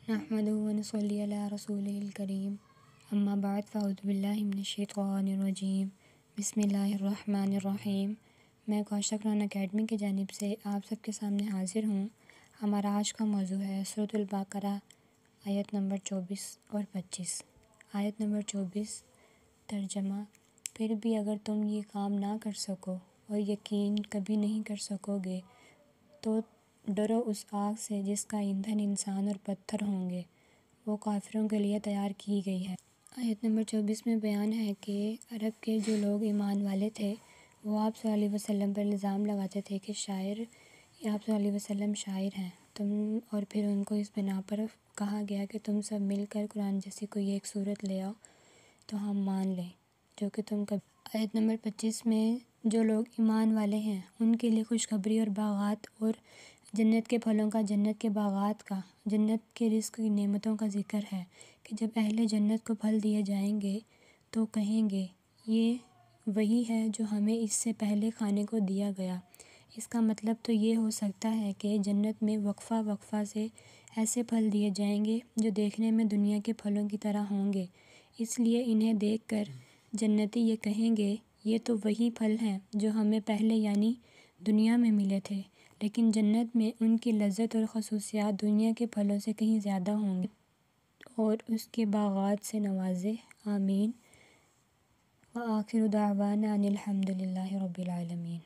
نحمده ونصلي علی رسوله الکریم اما بعد فاعوذ باللہ من الشیطان الرجیم بسم اللہ الرحمن الرحیم۔ میں کوثر قرآن اکیڈمی کی جانب سے آپ سب کے سامنے حاضر ہوں۔ ہمارا آج کا موضوع ہے سورۃ البقرہ آیت نمبر 24 اور 25۔ آیت نمبر 24 ترجمہ: پھر بھی اگر تم یہ کام نہ کر سکو اور یقین کبھی نہیں کر سکو گے تو ڈرو اس آگ سے جس کا ایندھن انسان اور پتھر ہوں گے، وہ کافروں کے لیے تیار کی گئی ہے۔ آیت نمبر 24 میں بیان ہے کہ عرب کے جو لوگ ایمان والے تھے وہ آپ صلی اللہ علیہ وسلم پر الزام لگاتے تھے کہ آپ صلی اللہ علیہ وسلم شاعر ہیں اور پھر ان کو اس بنا پر کہا گیا کہ تم سب مل کر قرآن جیسی کوئی ایک سورت لے آؤ تو ہم مان لیں، جو کہ تم کبھی۔ آیت نمبر 25 میں جو لوگ ایمان والے ہیں ان کے لیے خوشخبری اور باغات اور جنت کے پھلوں کا، جنت کے باغات کا، جنت کے رزق کی نعمتوں کا ذکر ہے کہ جب اہل جنت کو پھل دیے جائیں گے تو کہیں گے یہ وہی ہے جو ہمیں اس سے پہلے کھانے کو دیا گیا۔ اس کا مطلب تو یہ ہو سکتا ہے کہ جنت میں وقفہ وقفہ سے ایسے پھل دیے جائیں گے جو دیکھنے میں دنیا کے پھلوں کی طرح ہوں گے، اس لیے انہیں دیکھ کر جنتی یہ کہیں گے یہ تو وہی پھل ہیں جو ہمیں پہلے یعنی دنیا میں ملے تھے، لیکن جنت میں ان کی لذت اور خصوصیات دنیا کے پھلوں سے کہیں زیادہ ہوں گے اور اس کے باغات سے نوازے۔ آمین۔ وآخر دعوانا ان الحمد للہ رب العالمین۔